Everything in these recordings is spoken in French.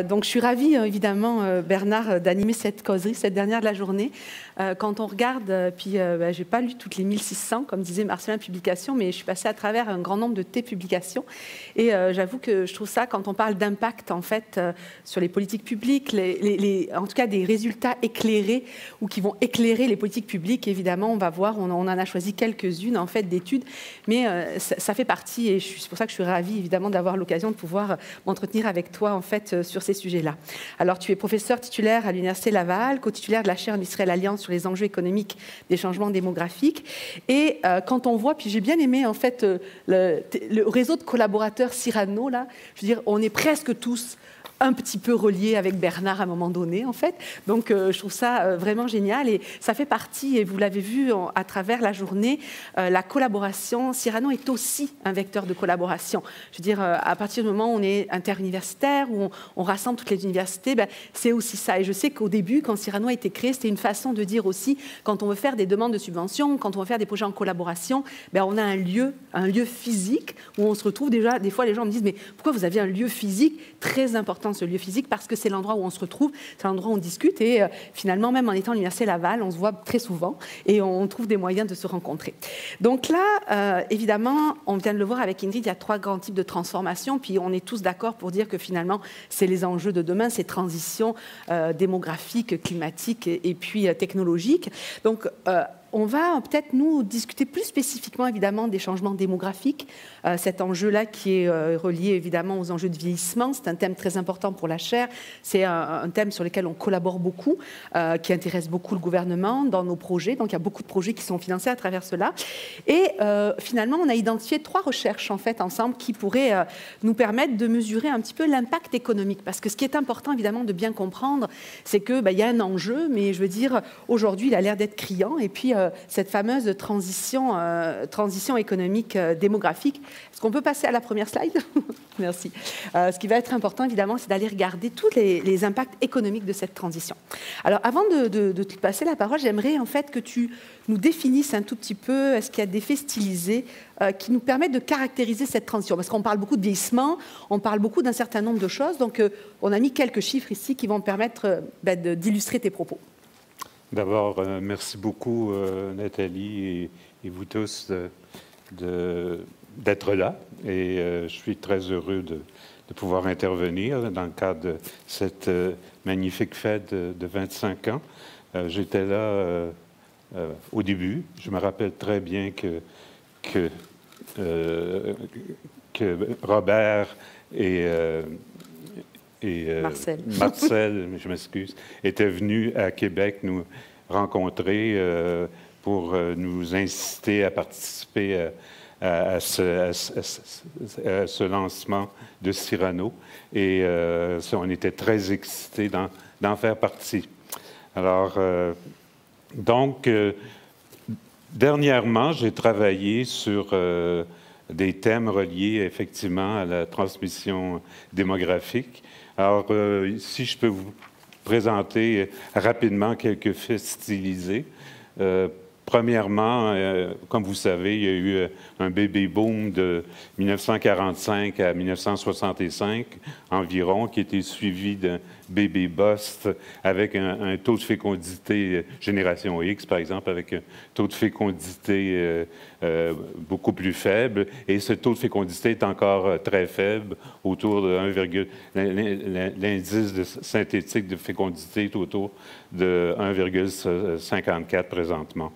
Donc je suis ravie, évidemment, Bernard, d'animer cette causerie, cette dernière de la journée. Quand on regarde, puis je n'ai pas lu toutes les 1600, comme disait Marcelin, publications, mais je suis passée à travers un grand nombre de tes publications. Et j'avoue que je trouve ça, quand on parle d'impact, en fait, sur les politiques publiques, en tout cas des résultats éclairés ou qui vont éclairer les politiques publiques, évidemment, on va voir, on en a choisi quelques-unes, en fait, d'études, mais ça fait partie, et c'est pour ça que je suis ravie, évidemment, d'avoir l'occasion de pouvoir m'entretenir avec toi, en fait, sur ces sujets-là. Alors, tu es professeur titulaire à l'Université Laval, co-titulaire de la chaire Industrielle Alliance sur les enjeux économiques des changements démographiques. Et quand on voit, puis j'ai bien aimé, en fait, le réseau de collaborateurs Cyrano, là, je veux dire, on est presque tous un petit peu relié avec Bernard à un moment donné, en fait. Donc, je trouve ça vraiment génial. Et ça fait partie, et vous l'avez vu à travers la journée, la collaboration. Cyrano est aussi un vecteur de collaboration. Je veux dire, à partir du moment où on est interuniversitaire, où on rassemble toutes les universités, ben, c'est aussi ça. Et je sais qu'au début, quand Cyrano a été créé, c'était une façon de dire aussi, quand on veut faire des demandes de subventions, quand on veut faire des projets en collaboration, ben, on a un lieu physique où on se retrouve déjà. Des fois, les gens me disent, mais pourquoi vous avez un lieu physique? Très important, ce lieu physique, parce que c'est l'endroit où on se retrouve, c'est l'endroit où on discute, et finalement, même en étant à l'Université Laval, on se voit très souvent et on trouve des moyens de se rencontrer. Donc là, évidemment, on vient de le voir avec Ingrid, il y a 3 grands types de transformations, puis on est tous d'accord pour dire que finalement, c'est les enjeux de demain, ces transitions démographiques, climatiques et puis technologiques. Donc, on va peut-être, nous, discuter plus spécifiquement, évidemment, des changements démographiques. Cet enjeu-là qui est relié, évidemment, aux enjeux de vieillissement. C'est un thème très important pour la chaire. C'est un thème sur lequel on collabore beaucoup, qui intéresse beaucoup le gouvernement dans nos projets. Donc, il y a beaucoup de projets qui sont financés à travers cela. Et finalement, on a identifié 3 recherches, en fait, ensemble, qui pourraient nous permettre de mesurer un petit peu l'impact économique. Parce que ce qui est important, évidemment, de bien comprendre, c'est qu'il y a un enjeu, mais je veux dire, aujourd'hui, il a l'air d'être criant. Et puis, cette fameuse transition économique démographique. Est-ce qu'on peut passer à la première slide? Merci. Ce qui va être important, évidemment, c'est d'aller regarder tous les impacts économiques de cette transition. Alors, avant de te passer la parole, j'aimerais en fait que tu nous définisses un tout petit peu, est-ce qu'il y a des faits stylisés qui nous permettent de caractériser cette transition? Parce qu'on parle beaucoup de vieillissement, on parle beaucoup d'un certain nombre de choses, donc on a mis quelques chiffres ici qui vont permettre d'illustrer tes propos. D'abord, merci beaucoup, Nathalie, et vous tous d'être là. Et je suis très heureux de pouvoir intervenir dans le cadre de cette magnifique fête de 25 ans. J'étais là au début. Je me rappelle très bien que Robert et Marcel, je m'excuse, était venu à Québec nous rencontrer pour nous inciter à participer à ce lancement de Cyrano. Et on était très excités d'en faire partie. Alors, donc, dernièrement, j'ai travaillé sur des thèmes reliés effectivement à la transmission démographique. Alors, si je peux vous présenter rapidement quelques faits stylisés. Premièrement, comme vous savez, il y a eu un baby boom de 1945 à 1965 environ, qui a été suivi d'un baby bust avec un taux de fécondité, génération X par exemple, avec un taux de fécondité beaucoup plus faible. Et ce taux de fécondité est encore très faible, autour de 1, l'indice synthétique de fécondité est autour de 1,54 présentement.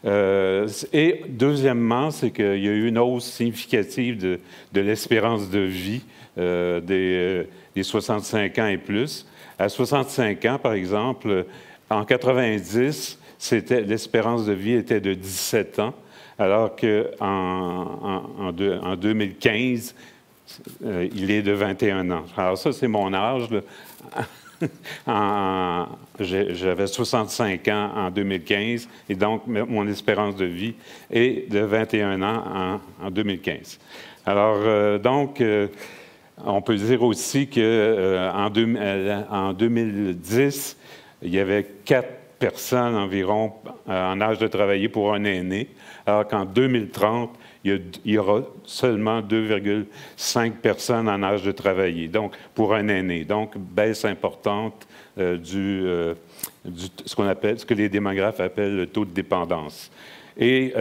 Et deuxièmement, c'est qu'il y a eu une hausse significative de l'espérance de vie des 65 ans et plus. À 65 ans, par exemple, en 90, l'espérance de vie était de 17 ans, alors qu'en 2015, il est de 21 ans. Alors ça, c'est mon âge. J'avais 65 ans en 2015, et donc mon espérance de vie est de 21 ans en 2015. Alors, donc, on peut dire aussi qu'en 2010, il y avait personnes environ en âge de travailler pour un aîné, alors qu'en 2030, il y aura seulement 2,5 personnes en âge de travailler, donc pour un aîné. Donc, baisse importante ce que les démographes appellent le taux de dépendance. Et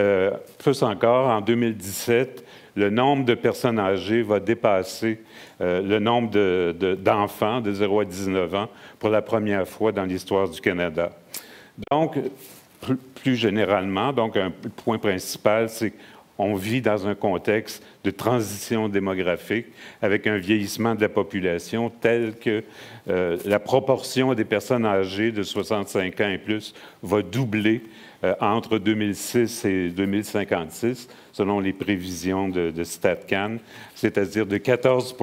plus encore, en 2017, le nombre de personnes âgées va dépasser le nombre d'enfants de 0 à 19 ans pour la première fois dans l'histoire du Canada. Donc, plus généralement, donc un point principal, c'est qu'on vit dans un contexte de transition démographique avec un vieillissement de la population tel que la proportion des personnes âgées de 65 ans et plus va doubler entre 2006 et 2056, selon les prévisions de StatCan, c'est-à-dire de 14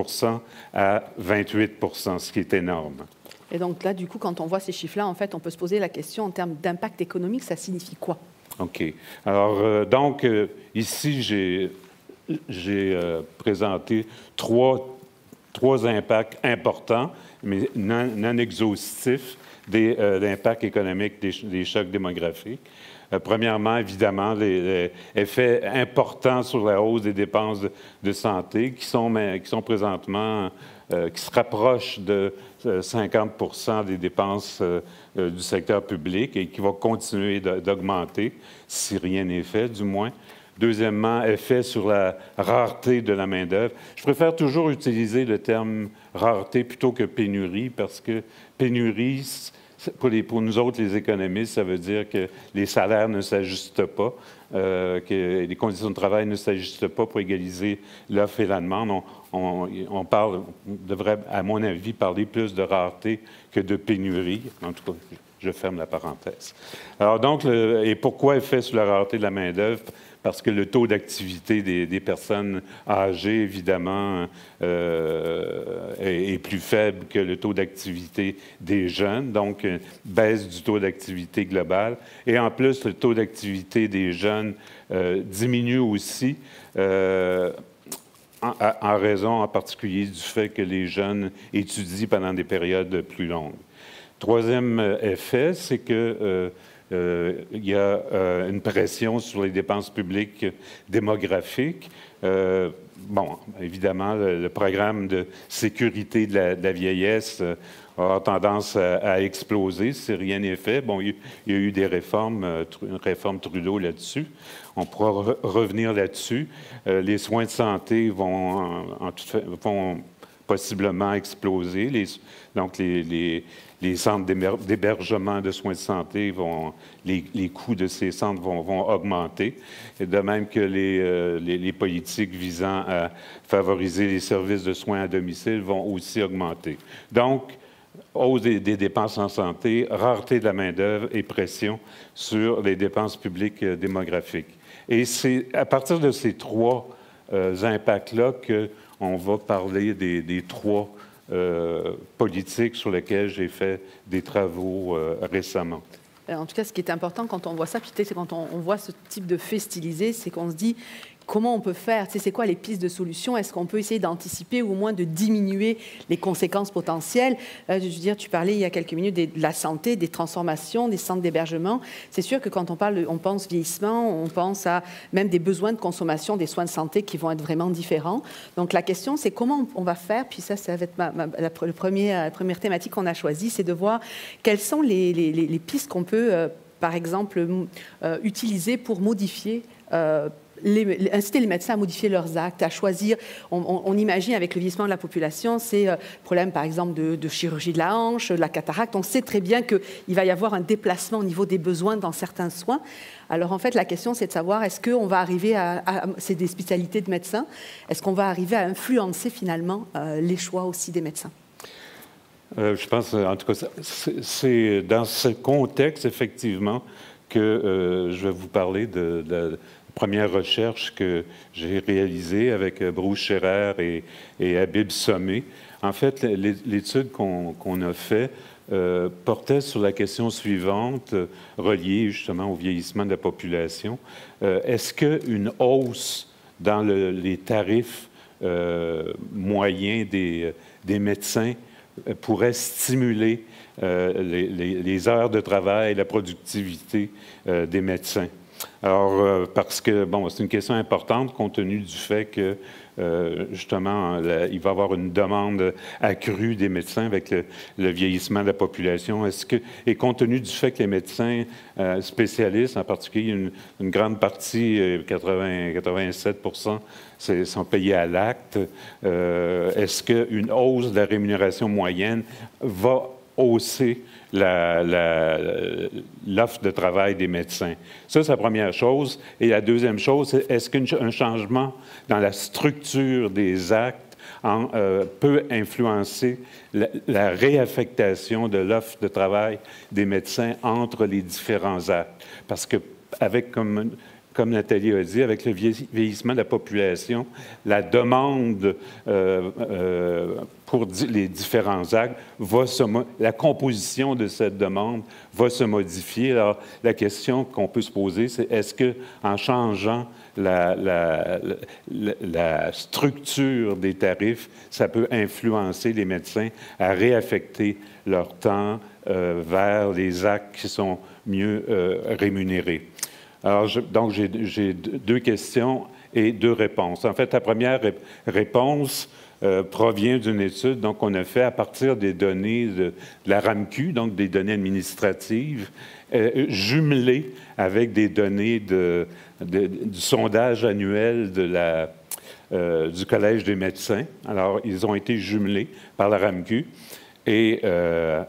à 28 ce qui est énorme. Et donc là, du coup, quand on voit ces chiffres-là, en fait, on peut se poser la question en termes d'impact économique, ça signifie quoi? OK. Alors, donc, ici, j'ai présenté trois impacts importants, mais non exhaustifs, d'impact économique des chocs démographiques. Premièrement, évidemment, les effets importants sur la hausse des dépenses de santé qui sont présentement, qui se rapprochent de 50 des dépenses du secteur public et qui va continuer d'augmenter si rien n'est fait, du moins. Deuxièmement, effet sur la rareté de la main-d'œuvre. Je préfère toujours utiliser le terme rareté plutôt que pénurie parce que pénurie, pour nous autres, les économistes, ça veut dire que les salaires ne s'ajustent pas, que les conditions de travail ne s'ajustent pas pour égaliser l'offre et la demande. On devrait, à mon avis, parler plus de rareté que de pénurie. En tout cas, je ferme la parenthèse. Alors donc, et pourquoi effet sur la rareté de la main-d'œuvre? Parce que le taux d'activité des personnes âgées, évidemment, est plus faible que le taux d'activité des jeunes, donc baisse du taux d'activité global. Et en plus, le taux d'activité des jeunes diminue aussi en raison en particulier du fait que les jeunes étudient pendant des périodes plus longues. Troisième effet, c'est que il y a une pression sur les dépenses publiques démographiques. Bon, évidemment, le programme de sécurité de la vieillesse a tendance à exploser si rien n'est fait. Bon, il y a eu des réformes, une réforme Trudeau là-dessus. On pourra revenir là-dessus. Les soins de santé vont possiblement exploser. Donc, les centres d'hébergement de soins de santé les coûts de ces centres vont augmenter. Et de même que les politiques visant à favoriser les services de soins à domicile vont aussi augmenter. Donc, hausse des dépenses en santé, rareté de la main-d'œuvre et pression sur les dépenses publiques démographiques. Et c'est à partir de ces trois impacts-là qu'on va parler des trois politiques sur lesquelles j'ai fait des travaux récemment. En tout cas, ce qui est important quand on voit ça, puis c'est quand on voit ce type de fait stylisé, c'est qu'on se dit comment on peut faire, c'est quoi les pistes de solutions? Est-ce qu'on peut essayer d'anticiper ou au moins de diminuer les conséquences potentielles? Je veux dire, tu parlais il y a quelques minutes de la santé, des transformations, des centres d'hébergement. C'est sûr que quand on pense vieillissement, on pense à même des besoins de consommation des soins de santé qui vont être vraiment différents. Donc la question, c'est comment on va faire, puis ça va être la première thématique qu'on a choisie, c'est de voir quelles sont les pistes qu'on peut, par exemple, utiliser pour modifier inciter les médecins à modifier leurs actes, à choisir. On imagine avec le vieillissement de la population, c'est problème par exemple de chirurgie de la hanche, de la cataracte. On sait très bien qu'il va y avoir un déplacement au niveau des besoins dans certains soins. Alors en fait, la question c'est de savoir est-ce qu'on va arriver c'est des spécialités de médecins, est-ce qu'on va arriver à influencer finalement les choix aussi des médecins? Je pense, en tout cas, c'est dans ce contexte, effectivement, que je vais vous parler de la première recherche que j'ai réalisée avec Bruce Scherer et Habib Somé. En fait, l'étude qu'on a faite portait sur la question suivante, reliée justement au vieillissement de la population. Est-ce qu'une hausse dans les tarifs moyens des médecins pourrait stimuler les heures de travail, la productivité des médecins. Alors, parce que, bon, c'est une question importante compte tenu du fait que, justement, il va y avoir une demande accrue des médecins avec le vieillissement de la population. Et compte tenu du fait que les médecins spécialistes, en particulier une grande partie, 87%, sont payés à l'acte, est-ce qu'une hausse de la rémunération moyenne va hausser l'offre de travail des médecins? Ça, c'est la première chose. Et la deuxième chose, c'est est-ce qu'un changement dans la structure des actes peut influencer la réaffectation de l'offre de travail des médecins entre les différents actes? Parce que, comme Nathalie a dit, avec le vieillissement de la population, la demande pour les différents actes, la composition de cette demande va se modifier. Alors, la question qu'on peut se poser, c'est est-ce qu'en changeant la structure des tarifs, ça peut influencer les médecins à réaffecter leur temps vers les actes qui sont mieux rémunérés? Alors, donc, j'ai deux questions et deux réponses. En fait, la première réponse provient d'une étude qu'on a faite à partir des données de la RAMQ, donc des données administratives, jumelées avec des données du sondage annuel du Collège des médecins. Alors, ils ont été jumelés par la RAMQ. Et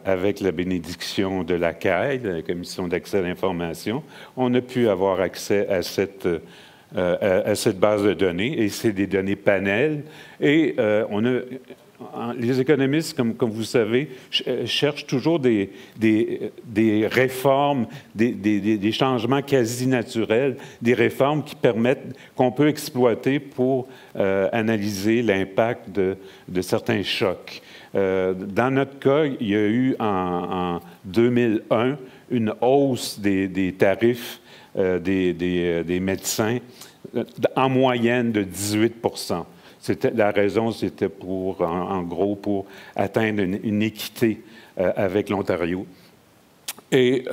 avec la bénédiction de la CAI, la Commission d'accès à l'information, on a pu avoir accès à cette base de données, et c'est des données panel. Et les économistes, comme vous savez, cherchent toujours des réformes, des changements quasi naturels, des réformes qu'on peut exploiter pour analyser l'impact de certains chocs. Dans notre cas, il y a eu en 2001 une hausse des tarifs des médecins en moyenne de 18%. La raison, c'était en gros, pour atteindre une équité avec l'Ontario. Et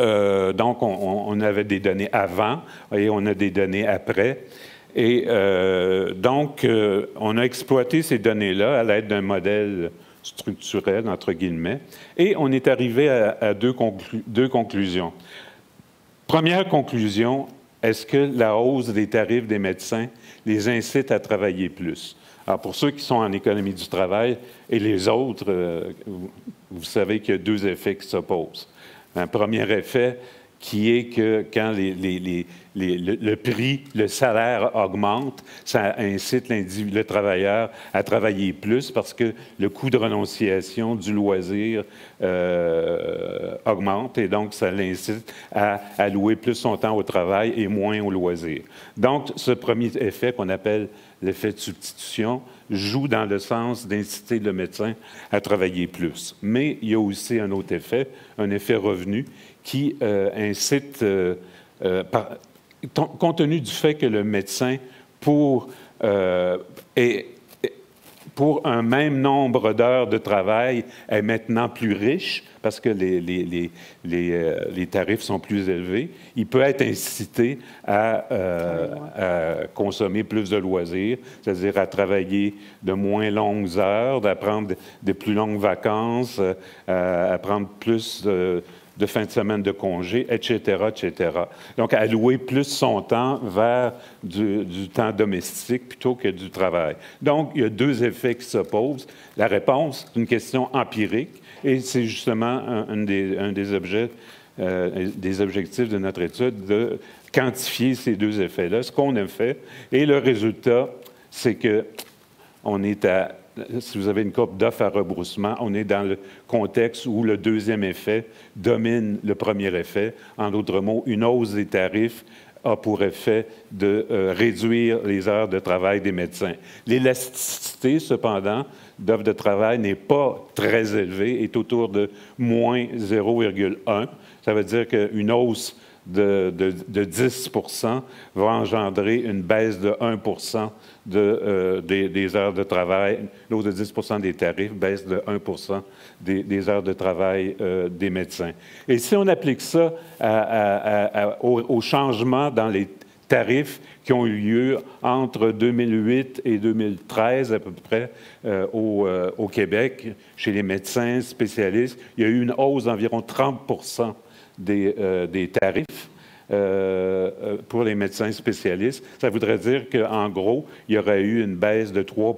donc, on avait des données avant et on a des données après. Et donc, on a exploité ces données-là à l'aide d'un modèle structurel, entre guillemets, et on est arrivé à deux conclusions. Première conclusion, est-ce que la hausse des tarifs des médecins les incite à travailler plus? Alors, pour ceux qui sont en économie du travail et les autres, vous savez qu'il y a deux effets qui s'opposent. Un premier effet qui est que quand le prix, le salaire augmente, ça incite le travailleur à travailler plus parce que le coût de renonciation du loisir augmente et donc ça l'incite à allouer plus son temps au travail et moins au loisir. Donc, ce premier effet qu'on appelle l'effet de substitution joue dans le sens d'inciter le médecin à travailler plus. Mais il y a aussi un autre effet, un effet revenu, qui incite, compte tenu du fait que le médecin, pour un même nombre d'heures de travail, est maintenant plus riche, parce que les tarifs sont plus élevés, il peut être incité à consommer plus de loisirs, c'est-à-dire à travailler de moins longues heures, à prendre de plus longues vacances, à prendre plus de fin de semaine de congé, etc., etc. Donc, allouer plus son temps vers du temps domestique plutôt que du travail. Donc, il y a deux effets qui s'opposent. La réponse, c'est une question empirique, et c'est justement un des objectifs de notre étude, de quantifier ces deux effets-là, ce qu'on a fait. Et le résultat, c'est que on est si vous avez une courbe d'offre à rebroussement, on est dans le contexte où le deuxième effet domine le premier effet. En d'autres mots, une hausse des tarifs a pour effet de réduire les heures de travail des médecins. L'élasticité, cependant, d'offre de travail n'est pas très élevée, est autour de moins 0,1. Ça veut dire qu'une hausse de 10 va engendrer une baisse de 1 des heures de travail. L'autre de 10 des tarifs, baisse de 1 des heures de travail des médecins. Et si on applique ça au changement dans les tarifs qui ont eu lieu entre 2008 et 2013 à peu près au Québec, chez les médecins spécialistes, il y a eu une hausse d'environ 30 des tarifs pour les médecins spécialistes. Ça voudrait dire qu'en gros, il y aurait eu une baisse de 3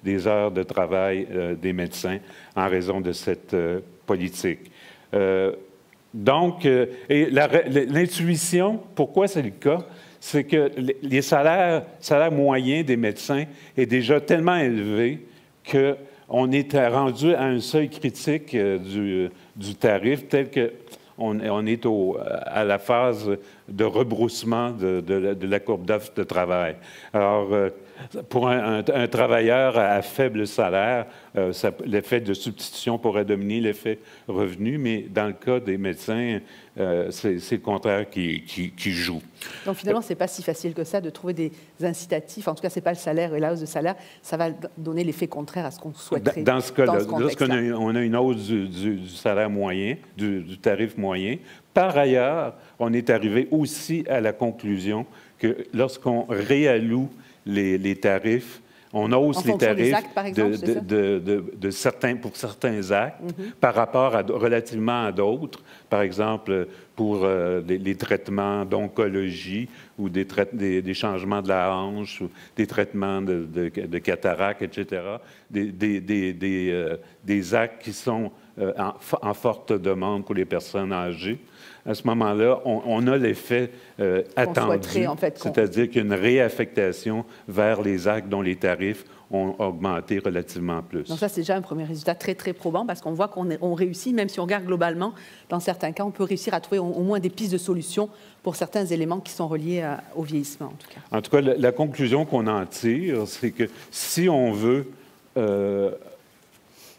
des heures de travail des médecins en raison de cette politique. Donc, l'intuition, pourquoi c'est le cas? C'est que les salaires moyens des médecins est déjà tellement élevé qu'on est rendu à un seuil critique du tarif tel qu'on est à la phase de rebroussement de la courbe d'offre de travail. Alors, pour un travailleur à faible salaire, l'effet de substitution pourrait dominer l'effet revenu, mais dans le cas des médecins, c'est le contraire qui joue. Donc finalement, ce n'est pas si facile que ça de trouver des incitatifs. En tout cas, ce n'est pas le salaire et la hausse de salaire. Ça va donner l'effet contraire à ce qu'on souhaiterait. Dans ce cas-là, lorsqu'on a une hausse du salaire moyen, du tarif moyen, par ailleurs, on est arrivé aussi à la conclusion que lorsqu'on réalloue les tarifs, on hausse les tarifs actes, par exemple, pour certains actes par rapport relativement à d'autres. Par exemple, pour les traitements d'oncologie ou des changements de la hanche, ou des traitements de cataracte, etc. Des actes qui sont en forte demande pour les personnes âgées. À ce moment-là, on a l'effet attendu, en fait, c'est-à-dire qu'il y a une réaffectation vers les actes dont les tarifs ont augmenté relativement plus. Donc ça, c'est déjà un premier résultat très, très probant parce qu'on voit qu'on réussit, même si on regarde globalement, dans certains cas, on peut réussir à trouver au moins des pistes de solutions pour certains éléments qui sont reliés au vieillissement, en tout cas. En tout cas, la conclusion qu'on en tire, c'est que si on veut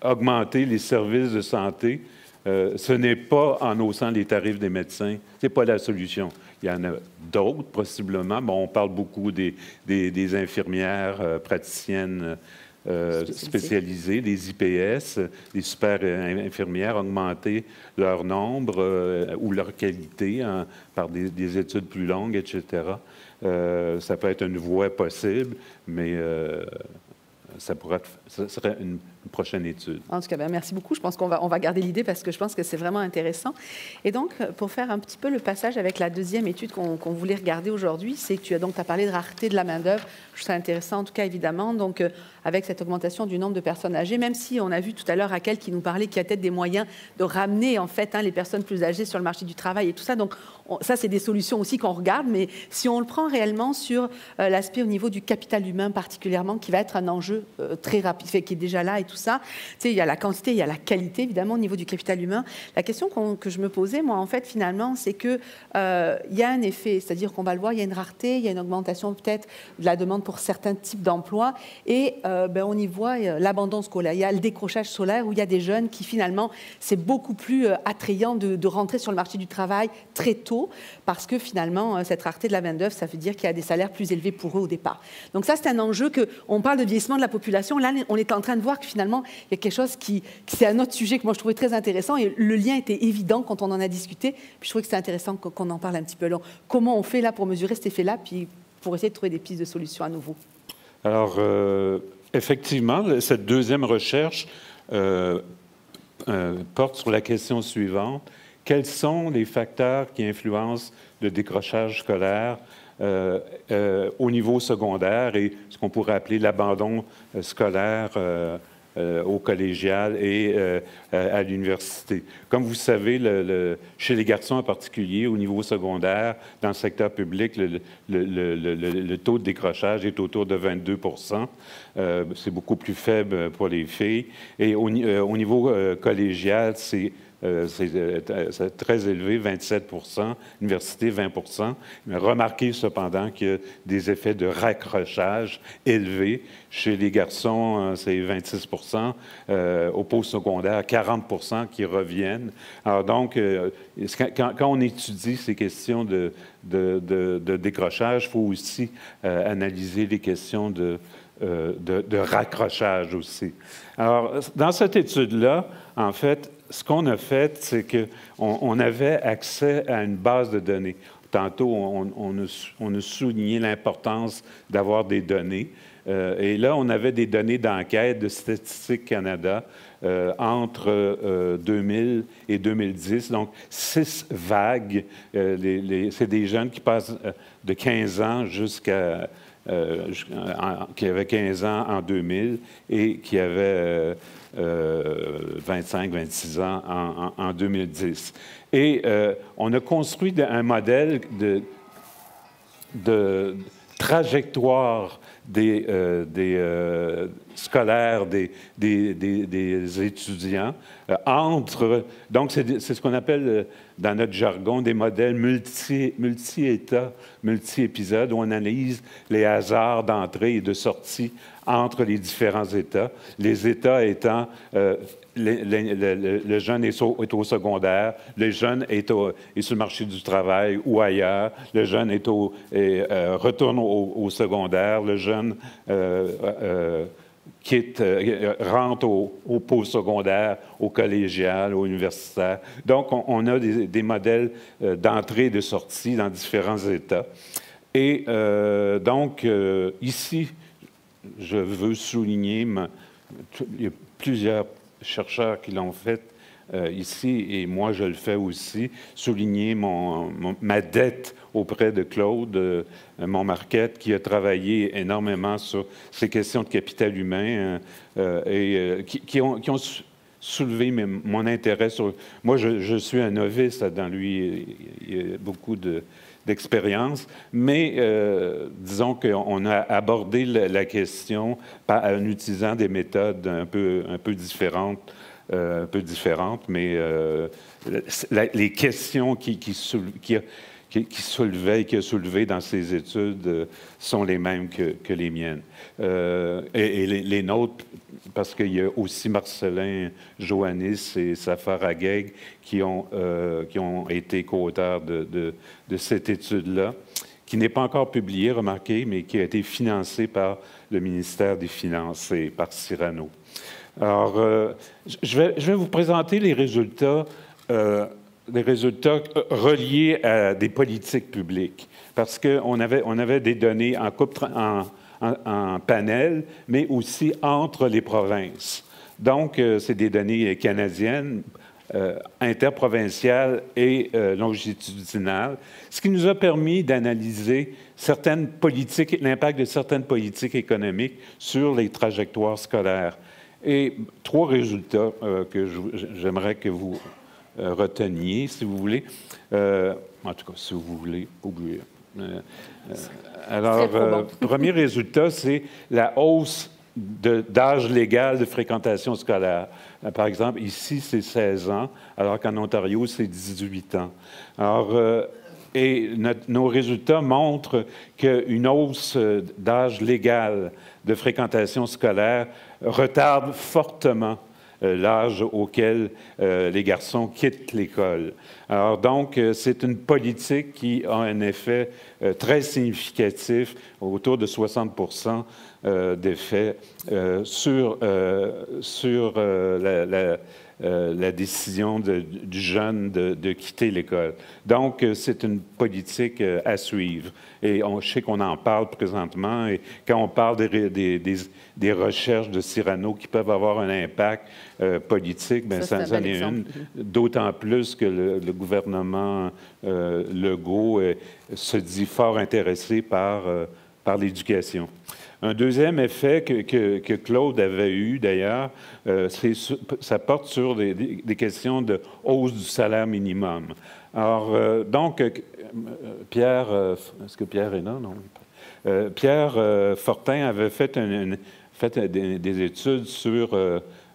augmenter les services de santé, ce n'est pas en haussant les tarifs des médecins. Ce n'est pas la solution. Il y en a d'autres, possiblement. Bon, on parle beaucoup des infirmières praticiennes spécialisées, des IPS, des super infirmières, augmenter leur nombre ou leur qualité par des études plus longues, etc. Ça peut être une voie possible, mais ça serait une prochaine étude. En tout cas, merci beaucoup. Je pense qu'on va garder l'idée parce que je pense que c'est vraiment intéressant. Et donc, pour faire un petit peu le passage avec la deuxième étude qu'on voulait regarder aujourd'hui, c'est que tu as parlé de rareté de la main-d'œuvre. Je trouve ça intéressant, en tout cas, évidemment. Donc, avec cette augmentation du nombre de personnes âgées, même si on a vu tout à l'heure Raquel qui nous parlait qu'il y a peut-être des moyens de ramener, en fait, les personnes plus âgées sur le marché du travail et tout ça. Donc, ça, c'est des solutions aussi qu'on regarde. Mais si on le prend réellement sur l'aspect au niveau du capital humain particulièrement, qui va être un enjeu très rapide, qui est déjà là et tout ça. Tu sais, il y a la quantité, il y a la qualité, évidemment, au niveau du capital humain. La question que je me posais, moi, en fait, finalement, c'est qu'il y a un effet, c'est-à-dire qu'on va le voir, il y a une rareté, il y a une augmentation peut-être de la demande pour certains types d'emplois et on y voit l'abandon scolaire. Il y a le décrochage scolaire où il y a des jeunes qui, finalement, c'est beaucoup plus attrayant de rentrer sur le marché du travail très tôt parce que, finalement, cette rareté de la main-d'œuvre, ça veut dire qu'il y a des salaires plus élevés pour eux au départ. Donc ça, c'est un enjeu qu'on parle de vieillissement de la population. Là, on est en train de voir que, finalement, il y a quelque chose c'est un autre sujet que moi je trouvais très intéressant et le lien était évident quand on en a discuté. Puis je trouvais que c'était intéressant qu'on en parle un petit peu. Alors, comment on fait là pour mesurer cet effet-là, puis pour essayer de trouver des pistes de solutions à nouveau? Alors, effectivement, cette deuxième recherche porte sur la question suivante. Quels sont les facteurs qui influencent le décrochage scolaire au niveau secondaire et ce qu'on pourrait appeler l'abandon scolaire au collégial et à l'université. Comme vous savez, chez les garçons en particulier, au niveau secondaire, dans le secteur public, le taux de décrochage est autour de 22 %. C'est beaucoup plus faible pour les filles. Et au niveau collégial, c'est c'est très élevé, 27 %, université 20 %. Remarquez cependant qu'il y a des effets de raccrochage élevés. Chez les garçons, c'est 26 %, au postsecondaire, 40 % qui reviennent. Alors donc, quand on étudie ces questions de décrochage, il faut aussi analyser les questions de raccrochage aussi. Alors, dans cette étude-là, en fait, ce qu'on a fait, c'est qu'on avait accès à une base de données. Tantôt, on a souligné l'importance d'avoir des données. Et là, on avait des données d'enquête de Statistique Canada entre 2000 et 2010. Donc, 6 vagues. C'est des jeunes qui passent de 15 ans jusqu'à... qui avaient 15 ans en 2000 et qui avaient 25, 26 ans en 2010. Et on a construit un modèle de trajectoire des scolaires, des étudiants, donc c'est ce qu'on appelle dans notre jargon des modèles multi-États, multi-épisodes, où on analyse les hasards d'entrée et de sortie entre les différents États. Les États étant le jeune est au secondaire, le jeune est sur le marché du travail ou ailleurs, le jeune retourne au secondaire, le jeune rentre au postsecondaire, au collégial, au universitaire. Donc, on a des modèles d'entrée et de sortie dans différents États. Et donc, ici, je veux souligner, il y a plusieurs chercheurs qui l'ont fait ici, et moi je le fais aussi, souligner ma dette auprès de Claude Montmarquette, qui a travaillé énormément sur ces questions de capital humain et qui ont soulevé mon intérêt sur... Moi, je suis un novice dans lui, il y a beaucoup d'expérience, mais disons qu'on a abordé la question en utilisant des méthodes un peu différentes, mais les questions qui soulevait et qui a soulevé dans ces études sont les mêmes que les miennes. Et les nôtres, parce qu'il y a aussi Marcelin Joannis et Safar Ageg qui ont été co-auteurs de cette étude-là, qui n'est pas encore publiée, remarquez, mais qui a été financée par le ministère des Finances et par Cyrano. Alors, je vais vous présenter les résultats reliés à des politiques publiques, parce qu'on avait des données en panel, mais aussi entre les provinces. Donc, c'est des données canadiennes, interprovinciales et longitudinales, ce qui nous a permis d'analyser l'impact de certaines politiques économiques sur les trajectoires scolaires. Et 3 résultats que j'aimerais que vous reteniez, si vous voulez. En tout cas, si vous voulez, oubliez. Alors, premier résultat, c'est la hausse d'âge légal de fréquentation scolaire. Par exemple, ici, c'est 16 ans, alors qu'en Ontario, c'est 18 ans. Alors, nos résultats montrent qu'une hausse d'âge légal de fréquentation scolaire retarde fortement l'âge auquel les garçons quittent l'école. Alors donc, c'est une politique qui a un effet très significatif, autour de 60 % d'effet sur la décision du jeune de quitter l'école. Donc, c'est une politique à suivre. Et je sais qu'on en parle présentement, et quand on parle des recherches de Cyrano qui peuvent avoir un impact politique, bien, ça en est une, d'autant plus que le gouvernement Legault se dit fort intéressé par l'éducation. Un deuxième effet que Claude avait eu, d'ailleurs, ça porte sur des questions de hausse du salaire minimum. Alors, donc, Pierre, est-ce que Pierre est là? Non. Pierre Fortin avait fait des études sur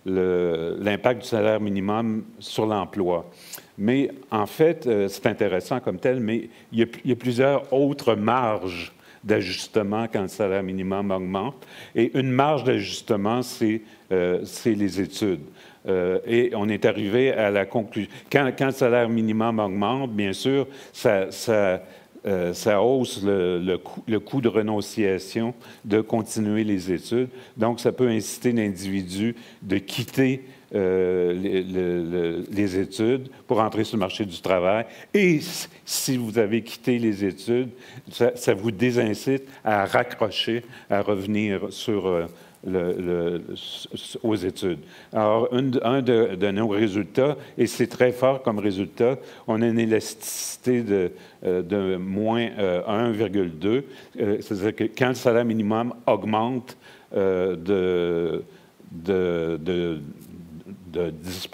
l'impact du salaire minimum sur l'emploi. Mais en fait, c'est intéressant comme tel, mais il y a plusieurs autres marges d'ajustement quand le salaire minimum augmente. Et une marge d'ajustement, c'est les études. Et on est arrivé à la conclusion. Quand le salaire minimum augmente, bien sûr, ça hausse le coût de renonciation de continuer les études. Donc, ça peut inciter l'individu de quitter les études pour entrer sur le marché du travail. Et si vous avez quitté les études, ça vous désincite à raccrocher, à revenir aux études. Alors, un de nos résultats, et c'est très fort comme résultat, on a une élasticité de moins 1,2. C'est-à-dire que quand le salaire minimum augmente de 10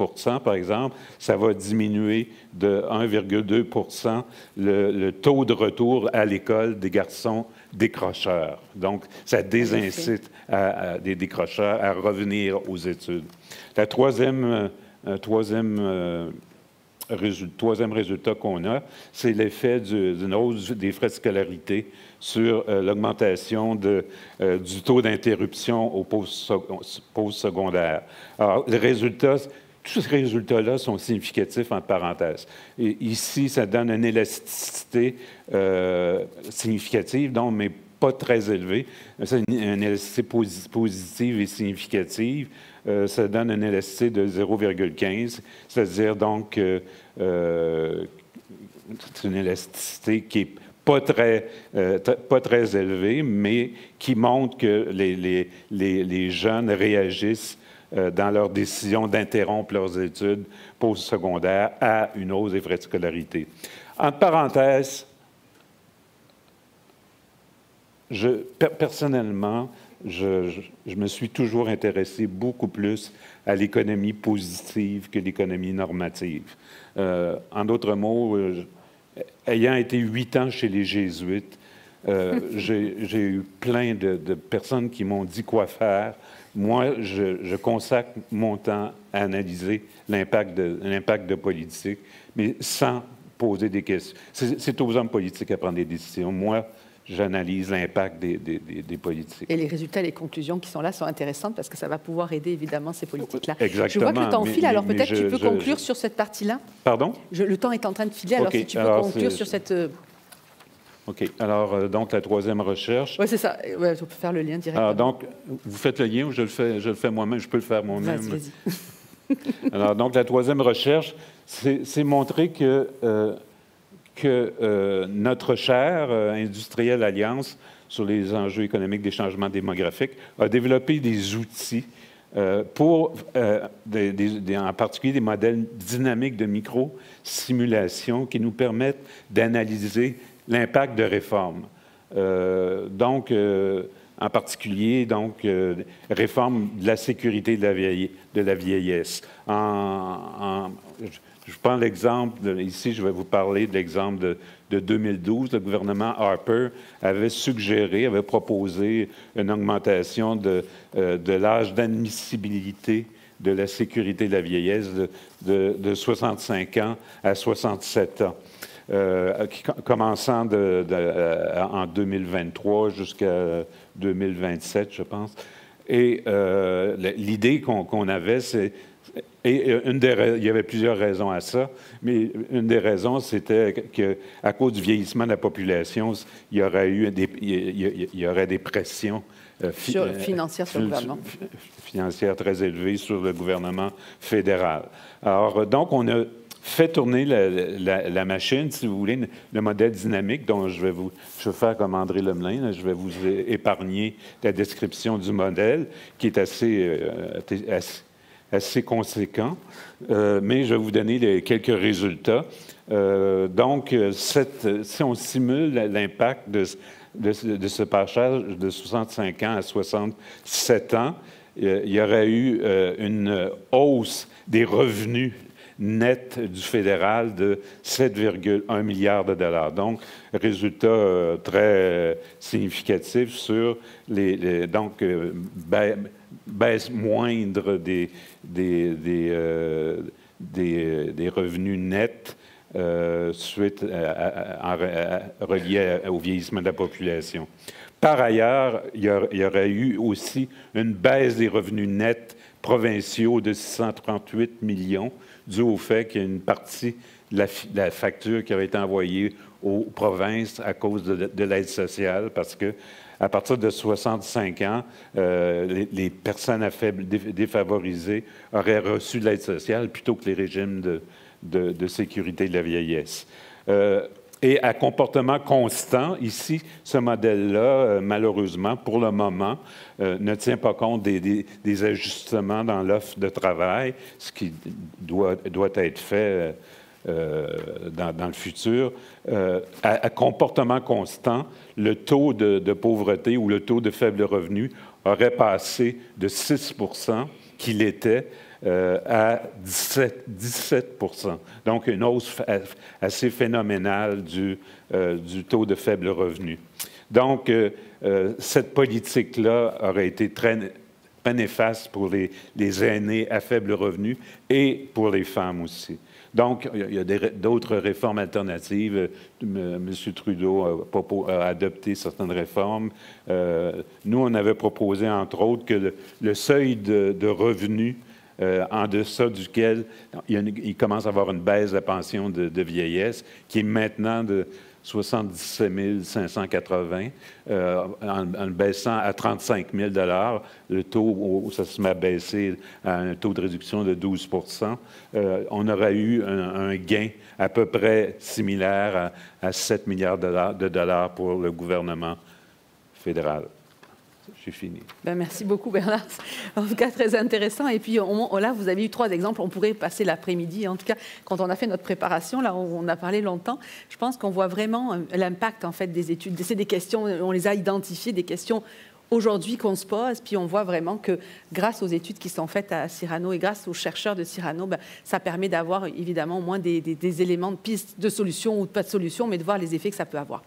par exemple, ça va diminuer de 1,2 le taux de retour à l'école des garçons décrocheurs. Donc, ça désincite des décrocheurs à revenir aux études. Le troisième résultat qu'on a, c'est l'effet d'une hausse des frais de scolarité sur l'augmentation du taux d'interruption au post-secondaire. Alors, tous ces résultats-là sont significatifs, entre parenthèses. Et ici, ça donne une élasticité significative, donc, mais pas très élevée. C'est une élasticité positive et significative. Ça donne une élasticité de 0,15, c'est-à-dire donc c'est une élasticité qui est pas très élevée, mais qui montre que les jeunes réagissent dans leur décision d'interrompre leurs études postsecondaires à une hausse des frais de scolarité. Entre parenthèses, personnellement, je me suis toujours intéressé beaucoup plus à l'économie positive que l'économie normative. En d'autres mots, ayant été 8 ans chez les Jésuites, j'ai eu plein de personnes qui m'ont dit quoi faire. Moi, je consacre mon temps à analyser l'impact de politique, mais sans poser des questions. C'est aux hommes politiques à prendre des décisions. Moi, j'analyse l'impact des politiques. Et les résultats, les conclusions qui sont là sont intéressantes parce que ça va pouvoir aider évidemment ces politiques-là. Exactement. Je vois que le temps file, alors peut-être tu peux conclure sur cette partie-là. Pardon? Le temps est en train de filer, alors si tu peux conclure sur cette... OK. Alors, donc, la troisième recherche... Oui, c'est ça. Ouais, on peut faire le lien directement. Alors, donc, vous faites le lien ou je le fais moi-même? Je peux le faire moi-même. Vas-y. Alors, donc, la troisième recherche, c'est montrer que notre chère industrielle Alliance sur les enjeux économiques des changements démographiques a développé des outils pour, en particulier, des modèles dynamiques de micro-simulation qui nous permettent d'analyser l'impact de réformes. En particulier, réforme de la sécurité de la vieillesse. Je prends l'exemple, ici, je vais vous parler de l'exemple de 2012. Le gouvernement Harper avait proposé une augmentation de l'âge d'admissibilité de la sécurité de la vieillesse de 65 ans à 67 ans. Commençant en 2023 jusqu'à 2027, je pense. Et l'idée qu'on avait, c'est... Et il y avait plusieurs raisons à ça, mais une des raisons, c'était qu'à cause du vieillissement de la population, il y aurait des pressions financières sur le gouvernement. Financières très élevées sur le gouvernement fédéral. Alors, donc, on a fait tourner la machine, si vous voulez, le modèle dynamique dont je vais faire comme André Lemelin, je vais vous épargner la description du modèle, qui est assez conséquent, mais je vais vous donner quelques résultats. Donc, si on simule l'impact de ce passage de 65 ans à 67 ans, il y aurait eu une hausse des revenus net du fédéral de 7,1 milliards de dollars. Donc, résultat très significatif sur baisse moindre des revenus nets reliés au vieillissement de la population. Par ailleurs, il y aurait eu aussi une baisse des revenus nets provinciaux de 638 millions, dû au fait qu'il y a une partie de la facture qui avait été envoyée aux provinces à cause de l'aide sociale, parce que à partir de 65 ans, les personnes à faible défavorisées auraient reçu de l'aide sociale plutôt que les régimes de sécurité de la vieillesse. Et à comportement constant, ici, ce modèle-là, malheureusement, pour le moment, ne tient pas compte des ajustements dans l'offre de travail, ce qui doit être fait dans le futur. À comportement constant, le taux de pauvreté ou le taux de faible revenu aurait passé de 6 qu'il était à 17 Donc, une hausse assez phénoménale du taux de faible revenu. Donc, cette politique-là aurait été très néfaste pour les aînés à faible revenu et pour les femmes aussi. Donc, il y a d'autres réformes alternatives. M. Trudeau a adopté certaines réformes. Nous, on avait proposé, entre autres, que le seuil de revenus en deçà duquel il commence à avoir une baisse de la pension de vieillesse, qui est maintenant de 77 580, en le baissant à 35 000 le taux, ça se met à baisser à un taux de réduction de 12 on aurait eu un gain à peu près similaire à 7 milliards de dollars pour le gouvernement fédéral. J'ai fini. Ben, merci beaucoup, Bernard. En tout cas, très intéressant. Et puis, là, vous avez eu 3 exemples. On pourrait passer l'après-midi. En tout cas, quand on a fait notre préparation, là, on a parlé longtemps. Je pense qu'on voit vraiment l'impact, en fait, des études. C'est des questions, on les a identifiées, des questions aujourd'hui qu'on se pose. Puis, on voit vraiment que grâce aux études qui sont faites à Cyrano et grâce aux chercheurs de Cyrano, ben, ça permet d'avoir, évidemment, au moins des éléments de pistes de solutions ou de pas de solutions, mais de voir les effets que ça peut avoir.